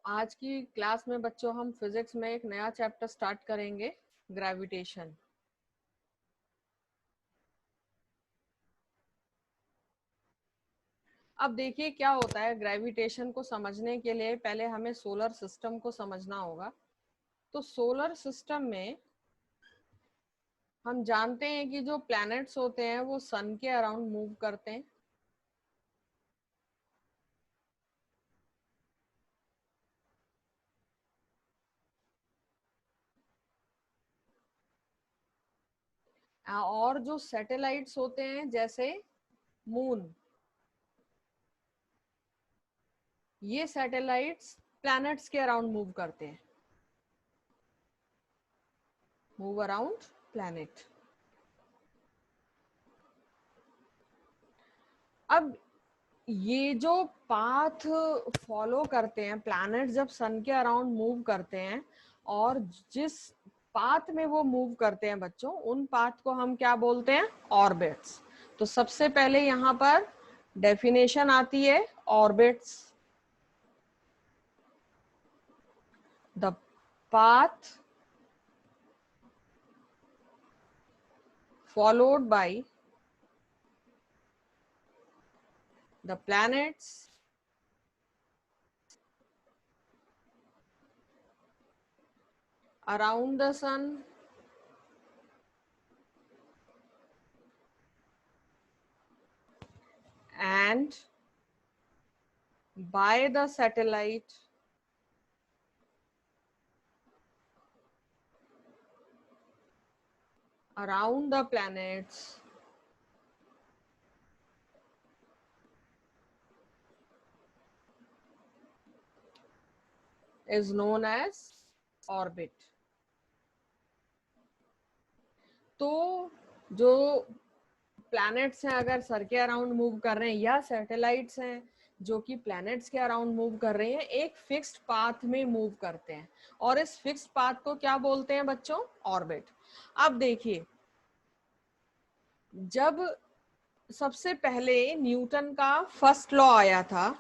आज की क्लास में बच्चों हम फिजिक्स में एक नया चैप्टर स्टार्ट करेंगे, ग्रेविटेशन। अब देखिए क्या होता है, ग्रेविटेशन को समझने के लिए पहले हमें सोलर सिस्टम को समझना होगा। तो सोलर सिस्टम में हम जानते हैं कि जो प्लैनेट्स होते हैं वो सन के अराउंड मूव करते हैं। और जो सैटेलाइट्स होते हैं जैसे मून, ये सैटेलाइट्स प्लैनेट्स के अराउंड मूव करते हैं, मूव अराउंड प्लैनेट। अब ये जो पाथ फॉलो करते हैं प्लैनेट जब सन के अराउंड मूव करते हैं, और जिस पाथ में वो मूव करते हैं बच्चों, उन पाथ को हम क्या बोलते हैं? ऑर्बिट्स। तो सबसे पहले यहाँ पर डेफिनेशन आती है orbits. The path followed by the planets around the sun and by the satellite around the planets is known as orbit. तो जो प्लैनेट्स हैं अगर सर के अराउंड मूव कर रहे हैं, या सैटेलाइट्स हैं जो कि प्लैनेट्स के अराउंड मूव कर रहे हैं, एक फिक्स्ड पाथ में मूव करते हैं, और इस फिक्स्ड पाथ को क्या बोलते हैं बच्चों? ऑर्बिट। अब देखिए, जब सबसे पहले न्यूटन का फर्स्ट लॉ आया था,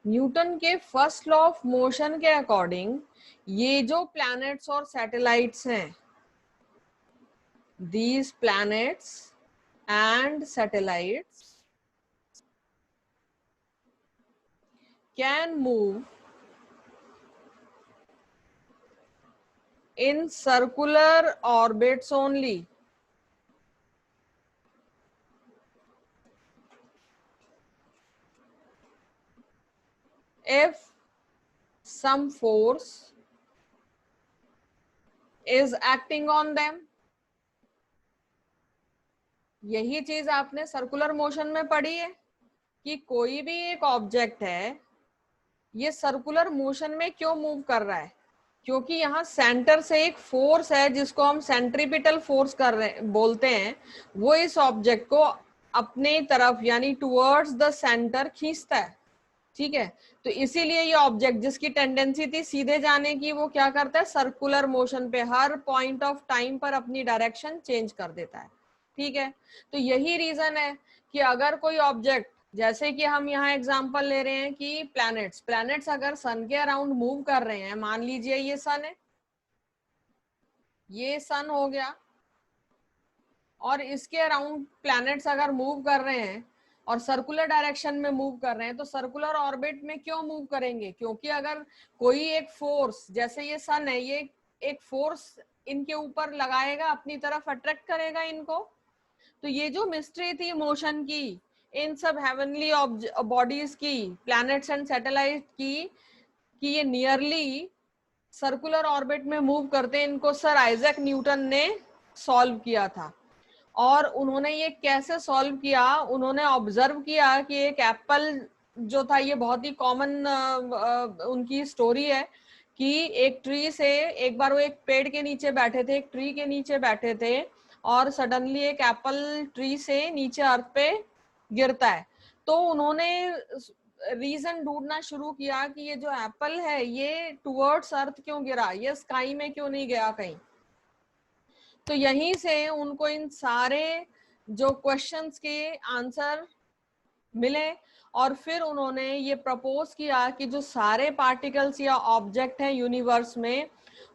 न्यूटन के फर्स्ट लॉ ऑफ मोशन के अकॉर्डिंग ये जो प्लैनेट्स और सैटेलाइट्स हैं, these planets and satellites can move in circular orbits only if some force is acting on them। यही चीज आपने सर्कुलर मोशन में पढ़ी है कि कोई भी एक ऑब्जेक्ट है, ये सर्कुलर मोशन में क्यों मूव कर रहा है? क्योंकि यहाँ सेंटर से एक फोर्स है जिसको हम सेंट्रीपिटल फोर्स कर रहे बोलते हैं, वो इस ऑब्जेक्ट को अपने तरफ यानी टुवर्ड्स द सेंटर खींचता है। ठीक है, तो इसीलिए ये ऑब्जेक्ट जिसकी टेंडेंसी थी सीधे जाने की, वो क्या करता है? सर्कुलर मोशन पे हर पॉइंट ऑफ टाइम पर अपनी डायरेक्शन चेंज कर देता है। ठीक है, तो यही रीजन है कि अगर कोई ऑब्जेक्ट, जैसे कि हम यहाँ एग्जांपल ले रहे हैं कि प्लैनेट्स अगर सन के अराउंड मूव कर रहे हैं, मान लीजिए ये सन है, ये सन हो गया, और इसके अराउंड प्लैनेट्स अगर मूव कर रहे हैं और सर्कुलर डायरेक्शन में मूव कर रहे हैं, तो सर्कुलर ऑर्बिट में क्यों मूव करेंगे? क्योंकि अगर कोई एक फोर्स, जैसे ये सन है, ये एक फोर्स इनके ऊपर लगाएगा, अपनी तरफ अट्रैक्ट करेगा इनको। तो ये जो मिस्ट्री थी मोशन की इन सब हेवनली बॉडीज की, प्लैनेट्स एंड सैटेलाइट की, कि ये नियरली सर्कुलर ऑर्बिट में मूव करते हैं, इनको सर आइजैक न्यूटन ने सॉल्व किया था। और उन्होंने ये कैसे सॉल्व किया? उन्होंने ऑब्जर्व किया कि एक एप्पल जो था, ये बहुत ही कॉमन उनकी स्टोरी है कि एक ट्री से, एक बार वो एक पेड़ के नीचे बैठे थे, एक ट्री के नीचे बैठे थे, और सडनली एक एप्पल ट्री से नीचे अर्थ पे गिरता है। तो उन्होंने रीजन ढूंढना शुरू किया कि ये जो एप्पल है ये टुवर्ड्स अर्थ क्यों गिरा, ये स्काई में क्यों नहीं गया कहीं। तो यहीं से उनको इन सारे जो क्वेश्चंस के आंसर मिले और फिर उन्होंने ये प्रपोज किया कि जो सारे पार्टिकल्स या ऑब्जेक्ट हैं यूनिवर्स में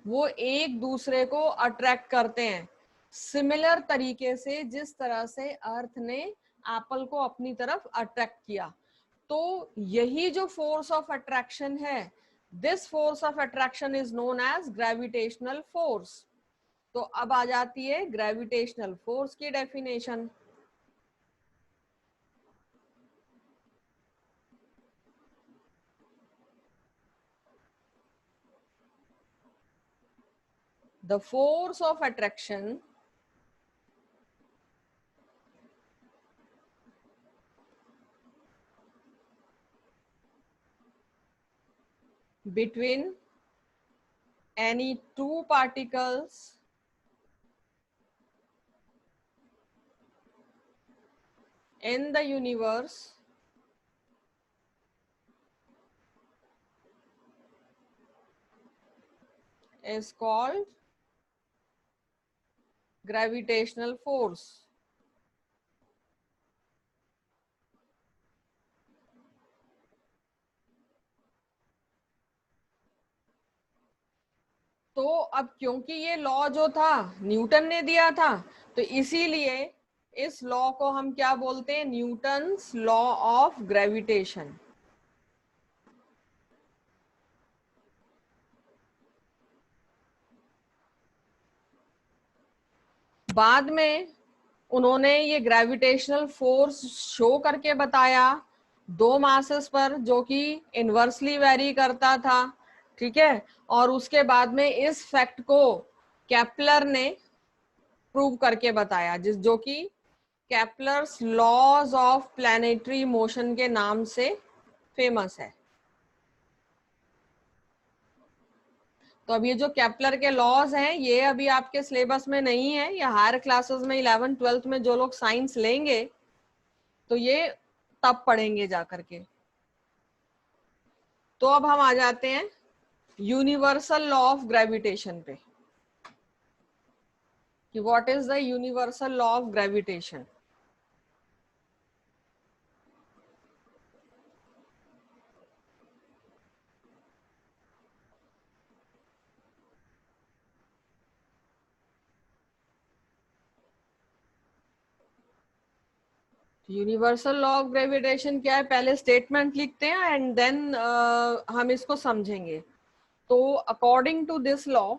वो एक दूसरे को अट्रैक्ट करते हैं सिमिलर तरीके से जिस तरह से अर्थ ने एप्पल को अपनी तरफ अट्रैक्ट किया। तो यही जो फोर्स ऑफ अट्रैक्शन है, this force of attraction is known as gravitational force. तो अब आ जाती है ग्रेविटेशनल फोर्स की definition. The force of attraction between any two particles in the universe is called gravitational force. तो अब क्योंकि ये लॉ जो था न्यूटन ने दिया था, तो इसीलिए इस लॉ को हम क्या बोलते हैं, न्यूटन्स लॉ ऑफ ग्रेविटेशन। बाद में उन्होंने ये ग्रेविटेशनल फोर्स शो करके बताया दो मासेस पर जो कि इनवर्सली वेरी करता था, ठीक है। और उसके बाद में इस फैक्ट को केपलर ने प्रूव करके बताया, जिस जो कि Kepler's laws of planetary motion के नाम से फेमस है। तो अब ये जो केपलर के लॉज हैं ये अभी आपके सिलेबस में नहीं है, या हायर क्लासेस में 11th 12th में जो लोग साइंस लेंगे तो ये तब पढ़ेंगे जा करके। तो अब हम आ जाते हैं यूनिवर्सल लॉ ऑफ ग्रेविटेशन पे कि what is the universal law of gravitation. Universal law of gravitation क्या है, पहले स्टेटमेंट लिखते हैं एंड देन हम इसको समझेंगे। तो according to this law,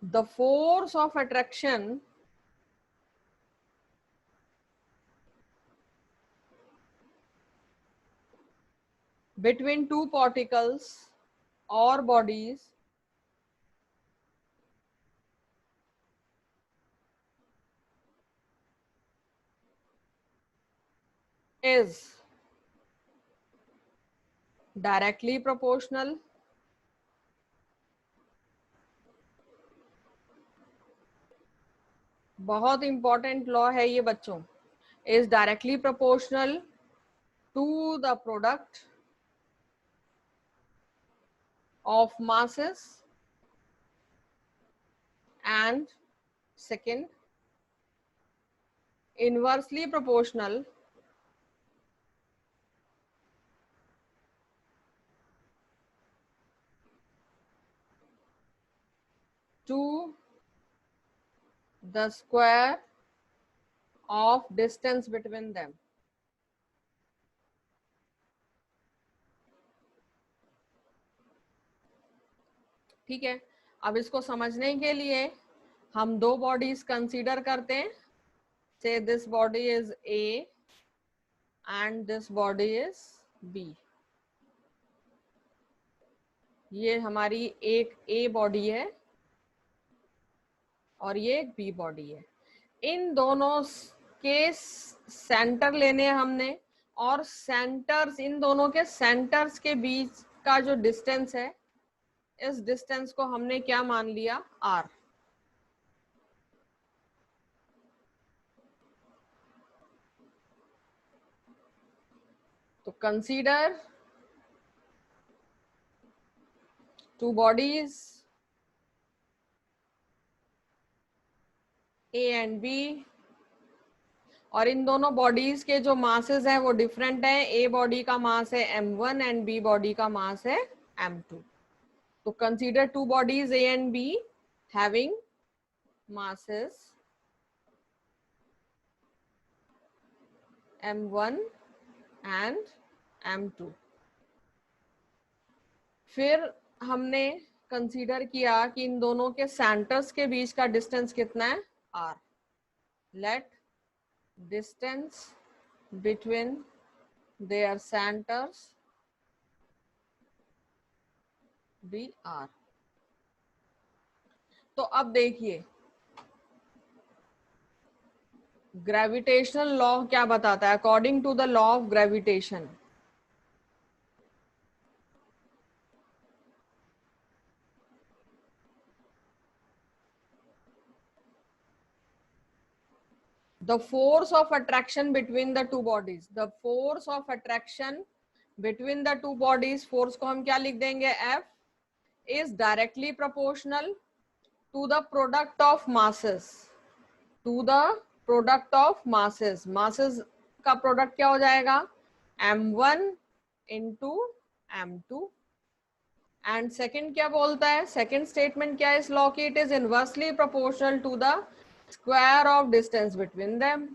the force of attraction between two particles or bodies is directly proportional बहुत इंपॉर्टेंट लॉ है ये बच्चों, is directly proportional to the product of masses and second inversely proportional to the square of distance between them। ठीक है, अब इसको समझने के लिए हम दो बॉडीज कंसीडर करते हैं। Say this body is A and this body is B. ये हमारी एक ए बॉडी है और ये एक बी बॉडी है। इन दोनों के सेंटर लेने हमने, और सेंटर्स, इन दोनों के सेंटर्स के बीच का जो डिस्टेंस है, इस डिस्टेंस को हमने क्या मान लिया, आर। तो consider two bodies A and B, और इन दोनों बॉडीज के जो मासेस हैं वो डिफरेंट हैं. ए बॉडी का मास है m1 एंड बी बॉडी का मास है m2. तो consider two bodies A and be having masses m1 and m2. फिर हमने कंसीडर किया कि इन दोनों के सेंटर्स के बीच का डिस्टेंस कितना है r. Let distance between their centers be r. तो अब देखिए ग्रेविटेशनल लॉ क्या बताता है. According to the law of gravitation, the force of attraction between the two bodies, the force of attraction between the two bodies, force को हम क्या लिख देंगे, F is directly proportional to the product of masses, to the product of masses. masses का product क्या हो जाएगा, m1 into m2. And second क्या बोलता है, सेकंड स्टेटमेंट क्या है इस लॉ की, it is inversely proportional to the square of distance between them.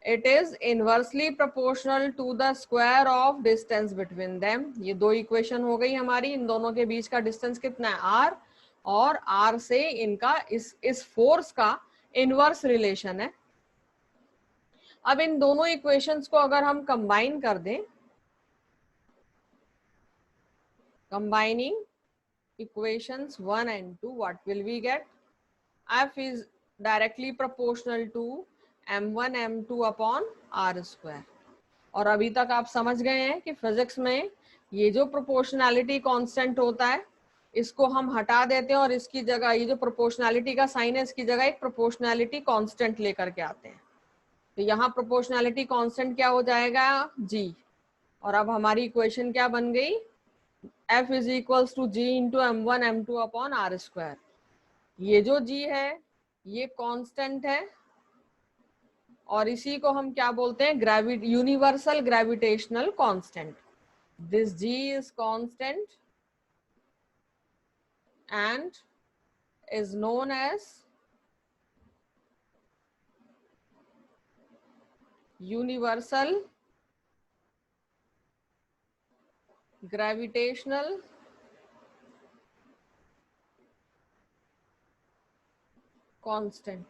It is inversely proportional to the square of distance between them. ये दो इक्वेशन हो गई हमारी. इन दोनों के बीच का डिस्टेंस कितना है, r, और r से इनका इस फोर्स का इनवर्स रिलेशन है. अब इन दोनों इक्वेशंस को अगर हम कंबाइन कर दें, combining equations 1 and 2, what will we get? F is directly proportional to m1 m2 upon r square. और अभी तक आप समझ गए हैं कि फिजिक्स में ये जो प्रोपोर्शनैलिटी कांस्टेंट होता है इसको हम हटा देते हैं और इसकी जगह ये जो प्रोपोर्शनैलिटी का साइन है इसकी जगह एक प्रोपोर्शनैलिटी कांस्टेंट लेकर के आते हैं. तो यहाँ प्रोपोर्शनैलिटी कांस्टेंट क्या हो जाएगा, g. और अब हमारी इक्वेशन क्या बन गई, F is equals to g into m1 m2 upon r square. ये जो g है ये कांस्टेंट है और इसी को हम क्या बोलते हैं, universal gravitational constant. This g is constant and is known as universal gravitational constant.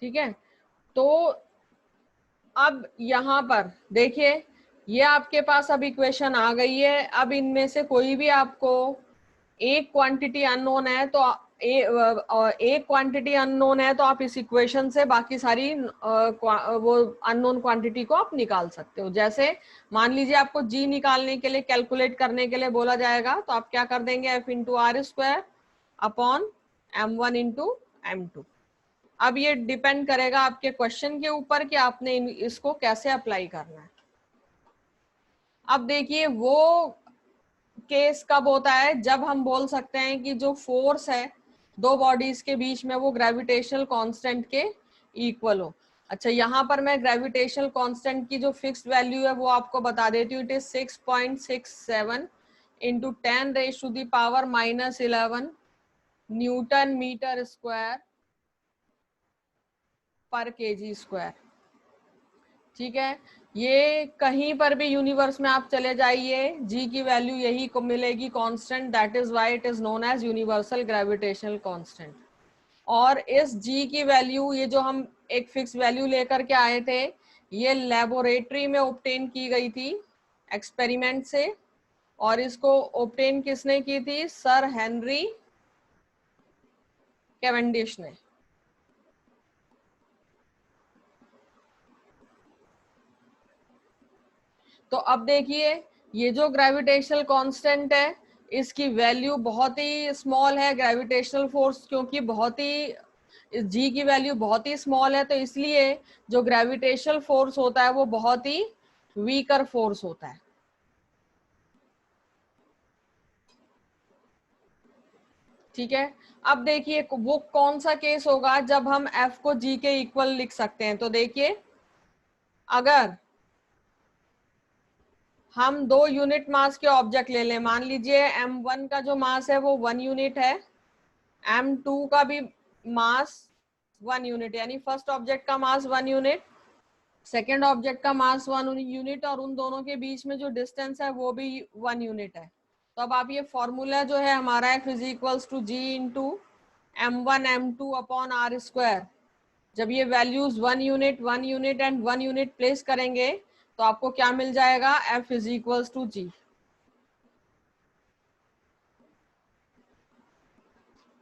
ठीक है. तो अब यहां पर देखिए ये आपके पास अब इक्वेशन आ गई है. अब इनमें से कोई भी आपको एक क्वांटिटी अननोन है तो एक क्वांटिटी अननोन है तो आप इस इक्वेशन से बाकी सारी वो अननोन क्वांटिटी को आप निकाल सकते हो. जैसे मान लीजिए आपको g निकालने के लिए, कैलकुलेट करने के लिए बोला जाएगा तो आप क्या कर देंगे, f into R square upon m1 into m2. अब ये डिपेंड करेगा आपके क्वेश्चन के ऊपर कि आपने इसको कैसे अप्लाई करना है. अब देखिए वो केस कब होता है जब हम बोल सकते हैं कि जो फोर्स है दो बॉडीज के बीच में वो ग्रेविटेशनल कांस्टेंट के इक्वल हो. अच्छा यहाँ पर मैं ग्रेविटेशनल कांस्टेंट की जो फिक्स्ड वैल्यू है वो आपको बता देती हूँ. It is 6.67 into 10⁻⁻11 newton metre square पर केजी स्क्वायर. ठीक है. ये कहीं पर भी यूनिवर्स में आप चले जाइए जी की वैल्यू यही को मिलेगी constant. That is why it is known as universal gravitational constant. और इस जी की वैल्यू ये जो हम एक फिक्स वैल्यू लेकर के आए थे ये लेबोरेटरी में ऑब्टेन की गई थी एक्सपेरिमेंट से. और इसको ऑब्टेन किसने की थी, सर हेनरी कैवेंडिश ने. तो अब देखिए ये जो ग्रेविटेशनल कांस्टेंट है इसकी वैल्यू बहुत ही स्मॉल है. ग्रेविटेशनल फोर्स क्योंकि बहुत ही इस जी की वैल्यू बहुत ही स्मॉल है, तो इसलिए जो ग्रेविटेशनल फोर्स होता है वो बहुत ही वीकर फोर्स होता है। ठीक है, अब देखिए वो कौन सा केस होगा जब हम F को G के इक्वल लिख सकते हैं। तो देखिए, अगर हम 2 यूनिट मास के ऑब्जेक्ट ले लें, मान लीजिए M1 का जो मास है वो 1 यूनिट है, M2 का भी मास 1 यूनिट, यानी फर्स्ट ऑब्जेक्ट का मास 1 यूनिट, सेकेंड ऑब्जेक्ट का मास 1 यूनिट, और उन दोनों के बीच में जो डिस्टेंस है वो भी 1 यूनिट है। तो अब आप ये फॉर्मूला जो है हमारा F is equals to G into M1 M2 upon R square, जब ये values 1 unit 1 unit and 1 unit place करेंगे तो आपको क्या मिल जाएगा, F is equals to G.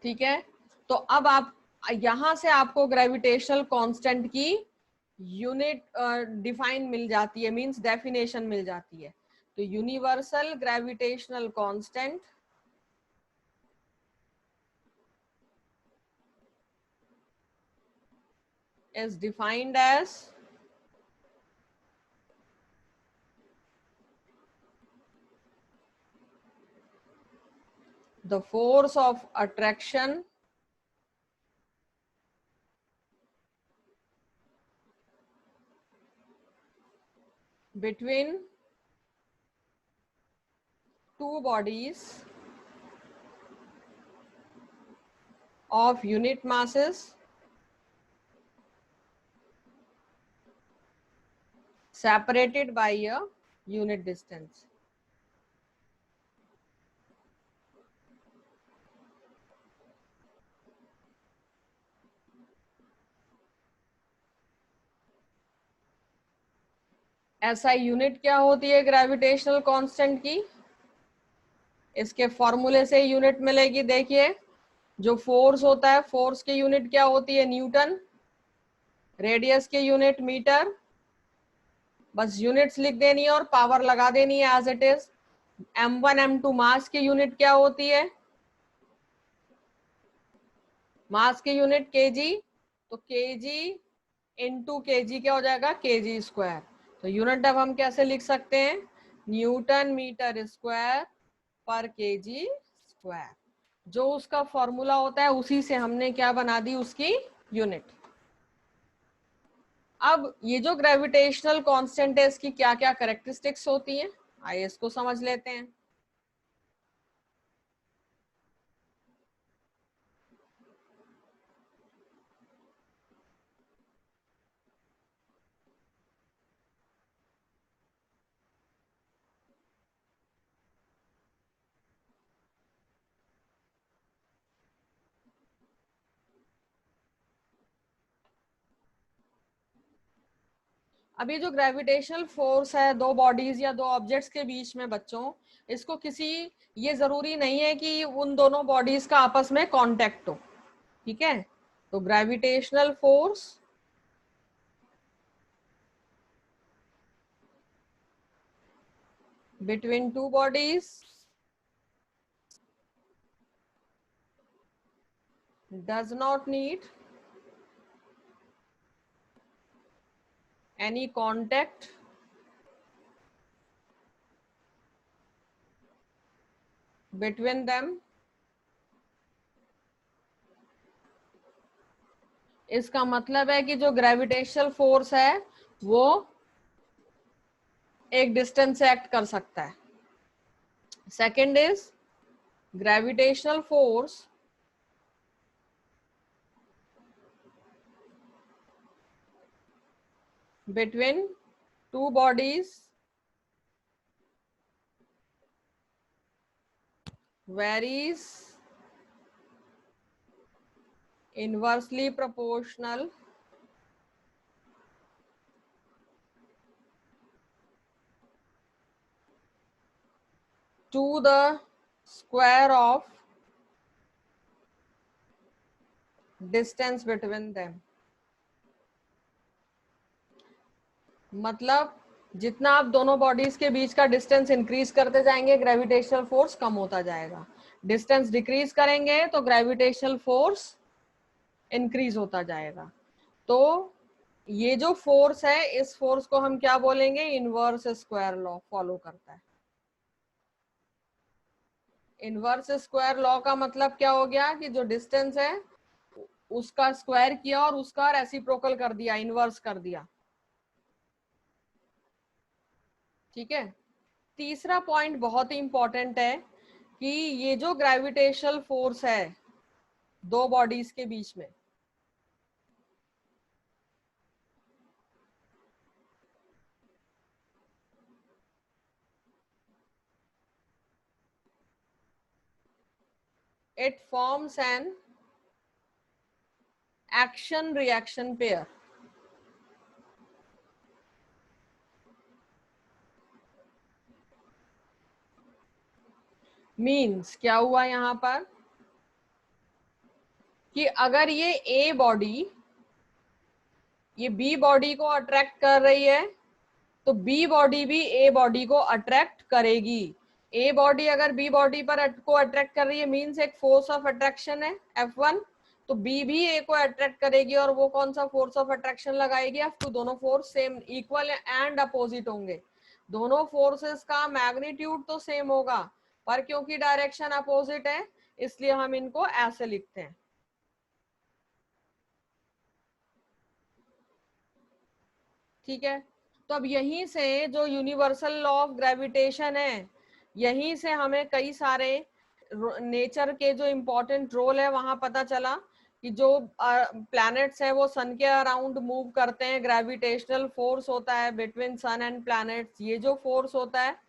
ठीक है, तो अब आप यहां से आपको ग्रेविटेशनल कांस्टेंट की यूनिट डिफाइन मिल जाती है, मींस डेफिनेशन मिल जाती है। तो universal gravitational constant is defined as the force of attraction between two bodies of unit masses separated by a unit distance. ऐसा यूनिट क्या होती है ग्रेविटेशनल कांस्टेंट की, इसके फॉर्मूले से यूनिट मिलेगी। देखिए, जो फोर्स होता है, फोर्स की यूनिट क्या होती है, न्यूटन, रेडियस की यूनिट मीटर, बस यूनिट्स लिख देनी है और पावर लगा देनी है as it is. M1 M2 मास की यूनिट क्या होती है, मास की यूनिट केजी, तो केजी इनटू केजी क्या हो जाएगा, केजी स्क्वायर। तो यूनिट अब हम कैसे लिख सकते हैं, न्यूटन मीटर स्क्वायर पर केजी स्क्वायर। जो उसका फॉर्मूला होता है उसी से हमने क्या बना दी, उसकी यूनिट। अब ये जो ग्रेविटेशनल कांस्टेंट है इसकी क्या क्या कैरेक्टरिस्टिक्स होती हैं, आइए इसको समझ लेते हैं। अभी जो ग्रेविटेशनल फोर्स है दो बॉडीज या दो ऑब्जेक्ट्स के बीच में बच्चों, इसको किसी, ये जरूरी नहीं है कि उन दोनों बॉडीज का आपस में कांटेक्ट हो। ठीक है, तो gravitational force between two bodies does not need any contact between them। इसका मतलब है कि जो ग्रेविटेशनल फोर्स है वो एक डिस्टेंस से एक्ट कर सकता है। Second is gravitational force between two bodies varies inversely proportional to the square of distance between them। मतलब जितना आप दोनों बॉडीज के बीच का डिस्टेंस इंक्रीज करते जाएंगे ग्रेविटेशनल फोर्स कम होता जाएगा, डिस्टेंस डिक्रीज करेंगे तो ग्रेविटेशनल फोर्स इंक्रीज होता जाएगा। तो ये जो फोर्स है, इस फोर्स को हम क्या बोलेंगे, इनवर्स स्क्वायर लॉ फॉलो करता है। इनवर्स स्क्वायर लॉ का मतलब क्या हो गया कि जो डिस्टेंस है उसका स्क्वायर किया और उसका रेसिप्रोकल कर दिया, इनवर्स कर दिया। ठीक है। तीसरा पॉइंट बहुत ही इंपॉर्टेंट है कि ये जो ग्रेविटेशनल फोर्स है दो बॉडीज के बीच में, it forms an action reaction pair। Means क्या हुआ यहां पर कि अगर ये ए बॉडी ये बी बॉडी को अट्रैक्ट कर रही है तो बी बॉडी भी ए बॉडी को अट्रैक्ट करेगी। ए बॉडी अगर बी बॉडी पर को अट्रैक्ट कर रही है मीन्स एक फोर्स ऑफ अट्रैक्शन है F1, तो बी भी ए को अट्रैक्ट करेगी और वो कौन सा फोर्स ऑफ अट्रैक्शन लगाएगी, F2। दोनों force same, equal and opposite होंगे। दोनों फोर्सेस का मैग्नीट्यूड तो सेम होगा पर क्योंकि डायरेक्शन अपोजिट है इसलिए हम इनको ऐसे लिखते हैं। ठीक है। तो अब यहीं से जो यूनिवर्सल लॉ ऑफ ग्रेविटेशन है, यहीं से हमें कई सारे नेचर के जो इम्पोर्टेंट रोल है वहां पता चला कि जो प्लैनेट्स हैं वो सन के अराउंड मूव करते हैं, ग्रेविटेशनल फोर्स होता है बिटवीन सन एंड प्लैनेट्स। ये जो फोर्स होता है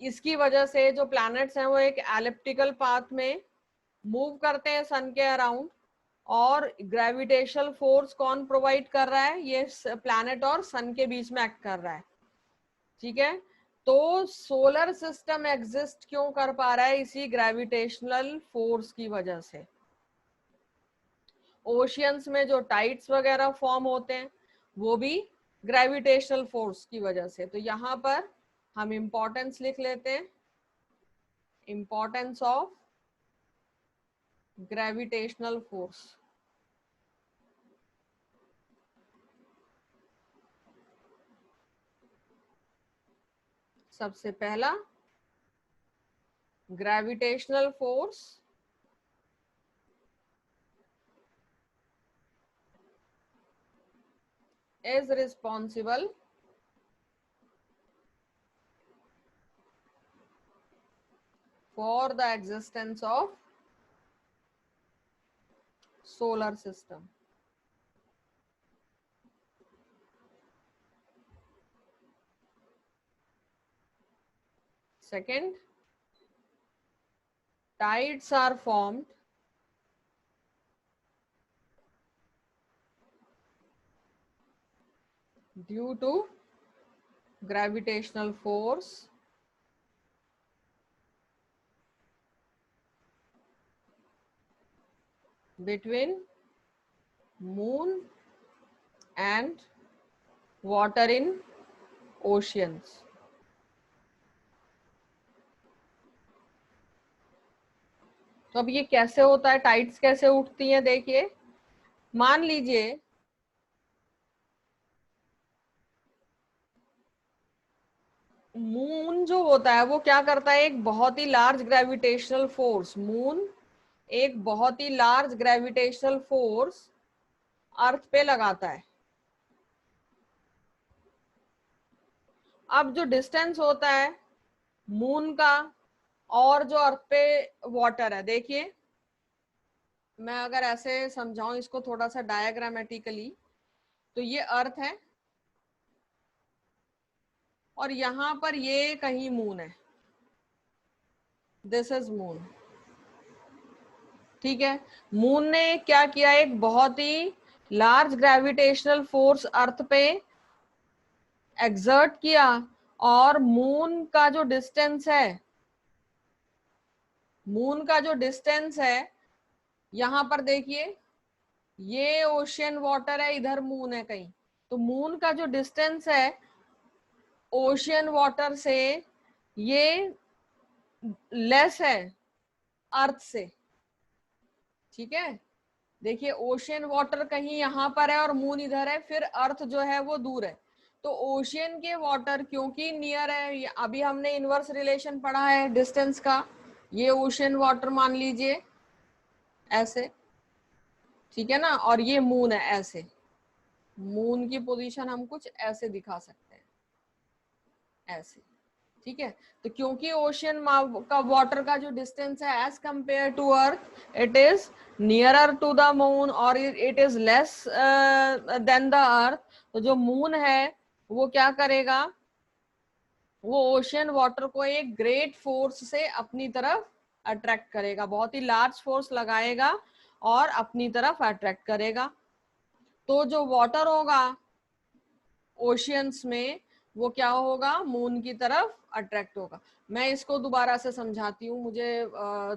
इसकी वजह से जो प्लैनेट्स हैं वो एक एलिप्टिकल पाथ में मूव करते हैं सन के अराउंड। और ग्रेविटेशनल फोर्स कौन प्रोवाइड कर रहा है, ये प्लैनेट और सन के बीच में एक्ट कर रहा है। ठीक है। तो सोलर सिस्टम एग्जिस्ट क्यों कर पा रहा है, इसी ग्रेविटेशनल फोर्स की वजह से। ओशियंस में जो टाइड्स वगैरह फॉर्म होते हैं वो भी ग्रेविटेशनल फोर्स की वजह से। तो यहां पर हम इंपॉर्टेंस लिख लेते हैं, इंपॉर्टेंस ऑफ ग्रेविटेशनल फोर्स। सबसे पहला, gravitational force is responsible for the existence of solar system। Second, tides are formed due to gravitational force between moon and water in oceans। तो अब ये कैसे होता है, टाइड्स कैसे उठती हैं, देखिए। मान लीजिए मून जो होता है वो क्या करता है, एक बहुत ही लार्ज ग्रेविटेशनल फोर्स, मून एक बहुत ही लार्ज ग्रेविटेशनल फोर्स अर्थ पे लगाता है। अब जो डिस्टेंस होता है मून का और जो अर्थ पे वाटर है, देखिए मैं अगर ऐसे समझाऊं इसको थोड़ा सा डायग्रामेटिकली, तो ये अर्थ है और यहां पर ये कहीं मून है, दिस इज मून। ठीक है। मून ने क्या किया, एक बहुत ही लार्ज ग्रेविटेशनल फोर्स अर्थ पे एक्सर्ट किया और मून का जो डिस्टेंस है, मून का जो डिस्टेंस है यहां पर देखिए ये ओशियन वाटर है, इधर मून है कहीं, तो मून का जो डिस्टेंस है ओशियन वाटर से ये लेस है अर्थ से। ठीक है। देखिए ओशियन वाटर कहीं यहाँ पर है और मून इधर है, फिर अर्थ जो है वो दूर है। तो ओशियन के वाटर क्योंकि नियर है, अभी हमने इनवर्स रिलेशन पढ़ा है डिस्टेंस का, ये ओशियन वाटर मान लीजिए ऐसे, ठीक है ना, और ये मून है ऐसे, मून की पोजीशन हम कुछ ऐसे दिखा सकते हैं ऐसे, ठीक है। तो क्योंकि ओशियन का वाटर का जो डिस्टेंस है as compare to earth it is nearer to the moon और it is less than the earth, तो जो मून है वो क्या करेगा, वो ओशियन वाटर को एक ग्रेट फोर्स से अपनी तरफ अट्रैक्ट करेगा, बहुत ही लार्ज फोर्स लगाएगा और अपनी तरफ अट्रैक्ट करेगा। तो जो वाटर होगा ओशियंस में वो क्या होगा, मून की तरफ अट्रैक्ट होगा। मैं इसको दोबारा से समझाती हूँ, मुझे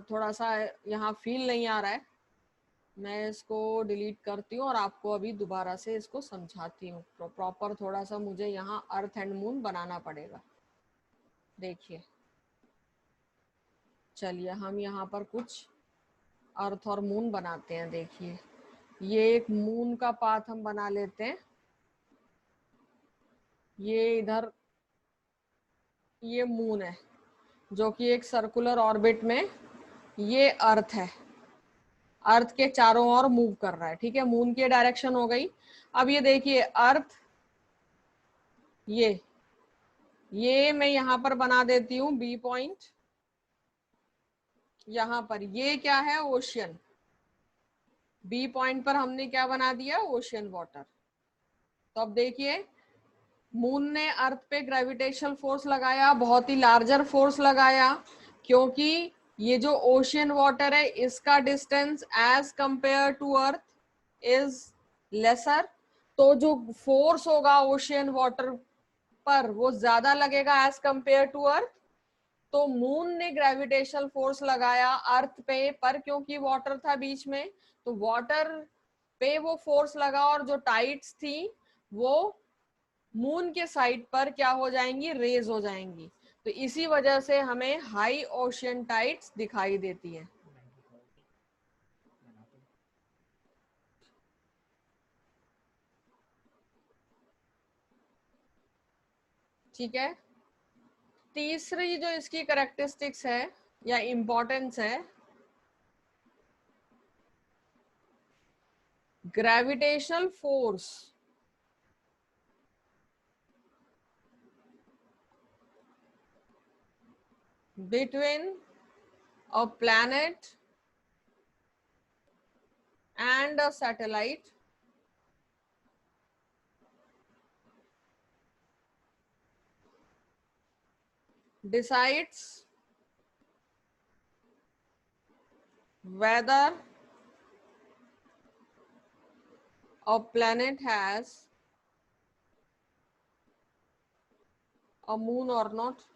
थोड़ा सा यहाँ फील नहीं आ रहा है, मैं इसको डिलीट करती हूँ और आपको अभी दोबारा से इसको समझाती हूँ प्रॉपर। थोड़ा सा मुझे यहाँ अर्थ एंड मून बनाना पड़ेगा। देखिए चलिए हम यहाँ पर कुछ अर्थ और मून बनाते हैं। देखिए ये एक मून का पाथ हम बना लेते हैं, ये इधर ये मून है जो कि एक सर्कुलर ऑर्बिट में, ये अर्थ है, अर्थ के चारों ओर मूव कर रहा है, ठीक है, मून की डायरेक्शन हो गई। अब ये देखिए अर्थ, ये मैं यहां पर बना देती हूँ बी पॉइंट, यहां पर ये क्या है ओशियन, बी पॉइंट पर हमने क्या बना दिया ओशियन वाटर। तो अब देखिए मून ने अर्थ पे ग्रेविटेशनल फोर्स लगाया, बहुत ही लार्जर फोर्स लगाया, क्योंकि ये जो ओशियन वाटर है इसका distance as compare to earth is lesser, तो जो फोर्स होगा ओशियन वाटर पर वो ज्यादा लगेगा एज कंपेयर टू अर्थ। तो मून ने ग्रेविटेशनल फोर्स लगाया अर्थ पे, पर क्योंकि वाटर था बीच में तो वाटर पे वो फोर्स लगा और जो टाइड्स थी वो मून के साइड पर क्या हो जाएंगी, रेज हो जाएंगी। तो इसी वजह से हमें हाई ओशियन टाइड्स दिखाई देती है। ठीक है, तीसरी जो इसकी करेक्टरिस्टिक्स है या इंपॉर्टेंस है, gravitational force between a planet and a satellite decides whether a planet has a moon or not.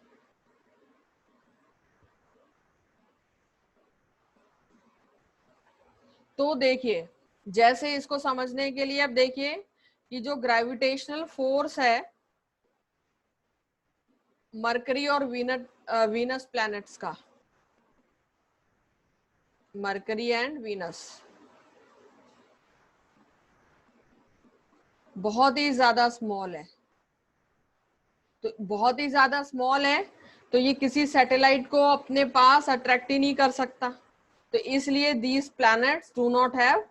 तो देखिए जैसे इसको समझने के लिए अब देखिए कि जो ग्रेविटेशनल फोर्स है मरकरी और वीनस प्लैनेट्स का, मरकरी एंड वीनस बहुत ही ज्यादा स्मॉल है, तो बहुत ही ज्यादा स्मॉल है तो ये किसी सैटेलाइट को अपने पास अट्रैक्ट ही नहीं कर सकता। तो इसलिए these planets do not have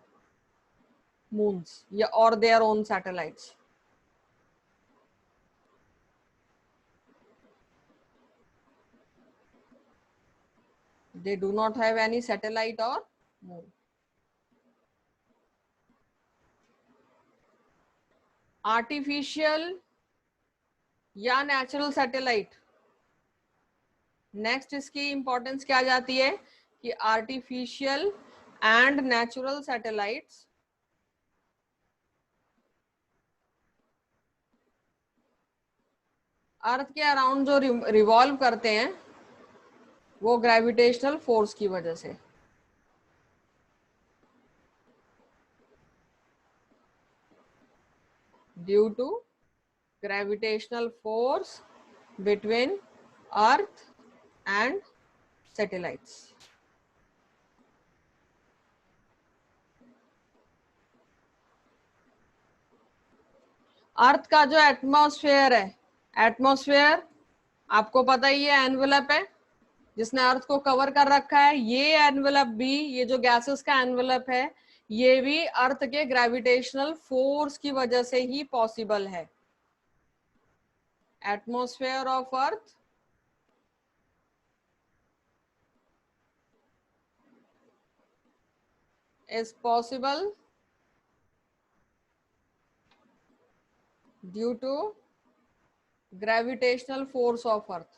moons या और their own satellites. They do not have any satellite or moon. Artificial या नेचुरल सैटेलाइट, नेक्स्ट इसकी इंपॉर्टेंस क्या जाती है कि आर्टिफिशियल एंड नेचुरल सैटेलाइट्स अर्थ के अराउंड जो रिवॉल्व करते हैं वो ग्रेविटेशनल फोर्स की वजह से, due to gravitational force between earth and satellites. Earth का जो एटमॉस्फेयर है, एटमॉस्फेयर आपको पता ही है एनवेलप है जिसने अर्थ को कवर कर रखा है। ये एनवेलप भी, ये जो गैसेस का एनवेलप है, ये भी अर्थ के ग्रेविटेशनल फोर्स की वजह से ही पॉसिबल है। Atmosphere of earth is possible due to gravitational force of earth।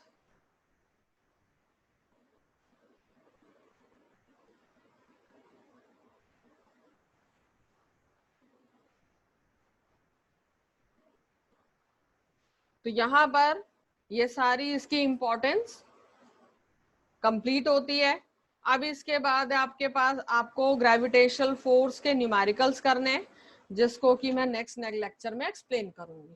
तो यहां पर ये सारी इसकी इंपॉर्टेंस कंप्लीट होती है। अब इसके बाद आपके पास आपको ग्रेविटेशनल फोर्स के न्यूमेरिकल्स करने हैं, जिसको कि मैं नेक्स्ट लेक्चर में एक्सप्लेन करूंगी।